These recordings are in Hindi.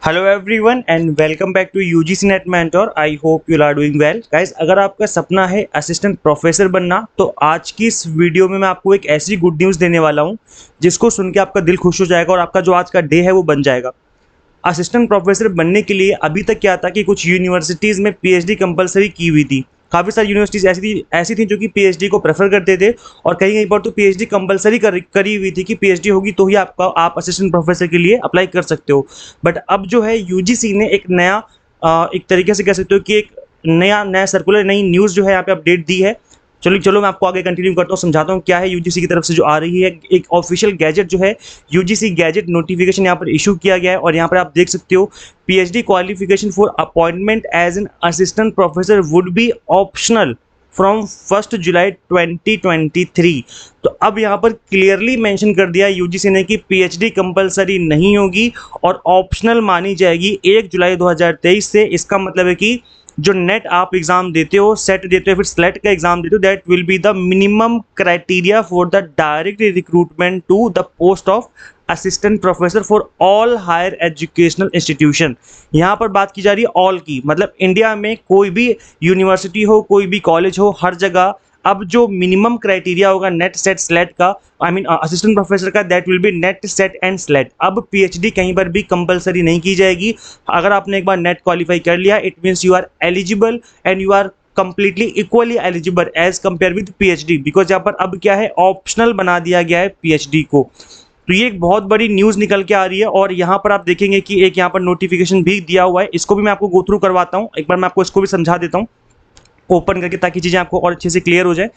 Hello everyone and welcome back to UGC NET mentor. I hope you are doing well guys. अगर आपका सपना है असिस्टेंट प्रोफेसर बनना तो आज की इस वीडियो में मैं आपको एक ऐसी गुड न्यूज़ देने वाला हूं जिसको सुन के आपका दिल खुश हो जाएगा और आपका जो आज का डे है वो बन जाएगा। असिस्टेंट प्रोफेसर बनने के लिए अभी तक क्या था कि कुछ यूनिवर्सिटीज़ में पीएचडी कंपलसरी की हुई थी। काफ़ी सारी यूनिवर्सिटीज़ ऐसी थी जो कि पीएचडी को प्रेफर करते थे और कहीं कहीं पर तो पीएचडी कंपलसरी करी हुई थी कि पीएचडी होगी तो ही आप असिस्टेंट प्रोफेसर के लिए अप्लाई कर सकते हो। बट अब जो है यूजीसी ने एक नया एक तरीके से कह सकते हो कि एक नया सर्कुलर नई न्यूज़ जो है यहाँ पे अपडेट दी है। चलो मैं आपको आगे कंटिन्यू करता हूँ, समझाता हूँ क्या है यूजीसी की तरफ से जो आ रही है। एक ऑफिशियल गैजेट जो है यूजीसी गैजेट नोटिफिकेशन यहाँ पर इशू किया गया है और यहाँ पर आप देख सकते हो PhD qualification for appointment as an assistant professor would be optional from 1 July 2023। तो अब यहाँ पर क्लियरली मेंशन कर दिया यूजीसी ने कि पीएचडी कंपलसरी नहीं होगी और ऑप्शनल मानी जाएगी 1 जुलाई 2023 से। इसका मतलब है कि जो नेट आप एग्जाम देते हो, सेट देते हो, फिर स्लेट का एग्जाम देते हो, that will be the minimum criteria for the direct recruitment to the post of assistant professor for all higher educational institution. यहाँ पर बात की जा रही है ऑल की, मतलब इंडिया में कोई भी यूनिवर्सिटी हो, कोई भी कॉलेज हो, हर जगह अब जो मिनिमम क्राइटेरिया होगा नेट सेट स्लेट का, आई मीन असिस्टेंट प्रोफेसर का, that will B net set and slate. अब पीएचडी कहीं पर भी कंपलसरी नहीं की जाएगी। अगर आपने एक बार नेट क्वालिफाई कर लिया it means you are eligible and you are completely equally eligible as compare with PhD, because यहाँ पर अब क्या है ऑप्शनल बना दिया गया है पीएचडी को। तो ये एक बहुत बड़ी न्यूज़ निकल के आ रही है और यहाँ पर आप देखेंगे कि एक यहाँ पर नोटिफिकेशन भी दिया हुआ है। इसको भी मैं आपको गो थ्रू करवाता हूँ, एक बार मैं आपको इसको भी समझा देता हूँ ओपन करके ताकि चीज़ें आपको और अच्छे से क्लियर हो जाए।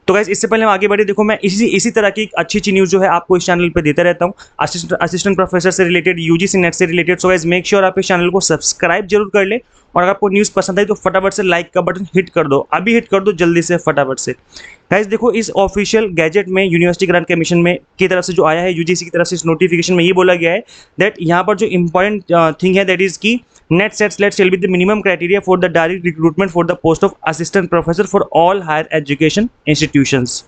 तो गाइस इससे पहले हम आगे बढ़े, देखो मैं इसी तरह की अच्छी न्यूज़ जो है आपको इस चैनल पे देता रहता हूँ असिस्टेंट प्रोफेसर से रिलेटेड, यूजीसी नेट से related. So guys make sure आप इस चैनल को सब्सक्राइब जरूर कर ले और अगर आपको न्यूज़ पसंद आई तो फटाफट से लाइक का बटन हिट कर दो, अभी हिट कर दो जल्दी से फटाफट से। गाइस देखो इस ऑफिशियल गैजेट में यूनिवर्सिटी ग्रांट कमीशन में की तरफ से जो आया है यूजीसी की तरफ से, इस नोटिफिकेशन में ये बोला गया है दैट यहाँ पर जो इंपॉर्टेंट थिंग है दैट इज की NET SET SLET shall be the minimum criteria for the direct recruitment for the post of assistant professor for all higher education institutions.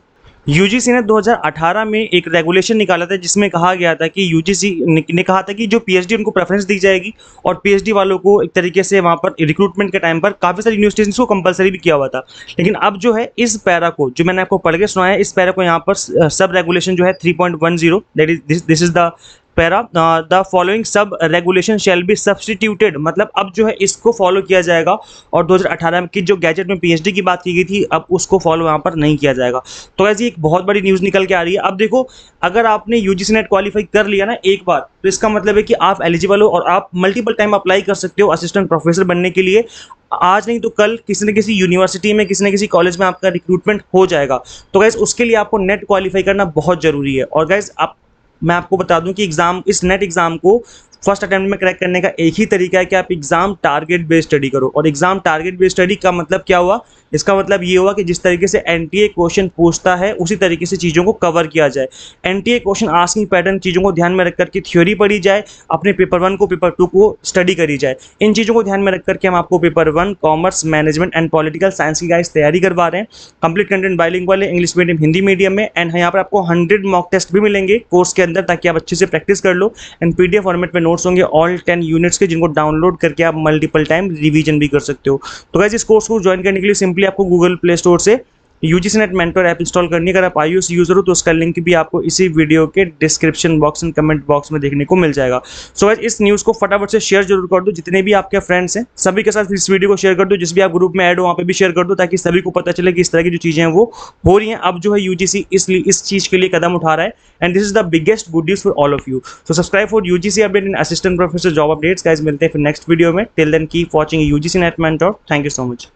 UGC ने 2018 में एक रेगुलेशन निकाला था जिसमें कहा गया था कि यूजीसी ने कहा था कि जो पीएचडी उनको प्रेफरेंस दी जाएगी और पीएचडी वालों को एक तरीके से वहाँ पर रिक्रूटमेंट के टाइम पर काफ़ी सारी यूनिवर्सिटीज को कंपलसरी भी किया हुआ था। लेकिन अब जो है इस पैरा को जो मैंने आपको पढ़ के सुनाया है, इस पैरा को यहाँ पर सब रेगुलेशन जो है 3.10 that is this is the para the following sub regulation shall be substituted, मतलब अब जो है इसको फॉलो किया जाएगा और 2018 की जो गैजेट में पीएचडी की बात की गई थी अब उसको फॉलो यहाँ पर नहीं किया जाएगा। तो ऐसी एक बहुत बड़ी न्यूज़ निकल के आ रही है। अब देखो अगर आपने यूजीसी नेट क्वालिफाई कर लिया ना एक बार तो इसका मतलब है कि आप एलिजिबल हो और आप मल्टीपल टाइम अप्लाई कर सकते हो असिस्टेंट प्रोफेसर बनने के लिए। आज नहीं तो कल किसी न किसी यूनिवर्सिटी में, किसी न किसी कॉलेज में आपका रिक्रूटमेंट हो जाएगा। तो गैस उसके लिए आपको नेट क्वालिफाई करना बहुत ज़रूरी है। और गैस मैं आपको बता दूं कि इस नेट एग्जाम को फर्स्ट अटेम्प्ट में क्रैक करने का एक ही तरीका है कि आप एग्जाम टारगेट बेस्ड स्टडी करो। और एग्जाम टारगेट बेस्ड स्टडी का मतलब क्या हुआ, इसका मतलब ये हुआ कि जिस तरीके से एनटीए क्वेश्चन पूछता है उसी तरीके से चीज़ों को कवर किया जाए। एनटीए क्वेश्चन आस्किंग पैटर्न चीज़ों को ध्यान में रख करके थ्योरी पढ़ी जाए, अपने पेपर 1 को पेपर 2 को स्टडी करी जाए। इन चीज़ों को ध्यान में रख करके हम आपको paper 1 commerce management and political science की गाइस तैयारी करवा रहे हैं। कंप्लीट कंटेंट बाइलिंगुअल है, इंग्लिश मीडियम हिंदी मीडियम में। एंड यहाँ पर आपको 100 मॉक टेस्ट भी मिलेंगे कोर्स के अंदर ताकि आप अच्छे से प्रैक्टिस कर लो। एंड पीडीएफ फॉर्मेट में नोट्स होंगे ऑल 10 यूनिट्स के, जिनको डाउनलोड करके आप मल्टीपल टाइम रिवीजन भी कर सकते हो। तो गाइस इस कोर्स को ज्वाइन करने के लिए सिंपली आपको गूगल प्ले स्टोर से UGC NET mentor app install करनी है। अगर आप iOS यूजर हो तो उसका लिंक भी आपको इसी वीडियो के description box and comment box में देखने को मिल जाएगा। सो गाइस इस न्यूज़ को फटाफट से शेयर जरूर कर दो, जितने भी आपके फ्रेंड्स हैं सभी के साथ इस वीडियो को शेयर कर दो। जिस भी आप ग्रुप में ऐड हो वहाँ पे भी शेयर कर दो ताकि सभी को पता चले कि इस तरह की जो चीज़ें हैं वो हो रही हैं। अब जो है यूजीसी इस चीज़ के लिए कदम उठा रहा है and this is the biggest good news for all of you. So subscribe for UGC update in assistant professor job updates. Guys मिलते हैं फिर नेक्स्ट वीडियो में। Till then keep watching UGC NET mentor. Thank you so much.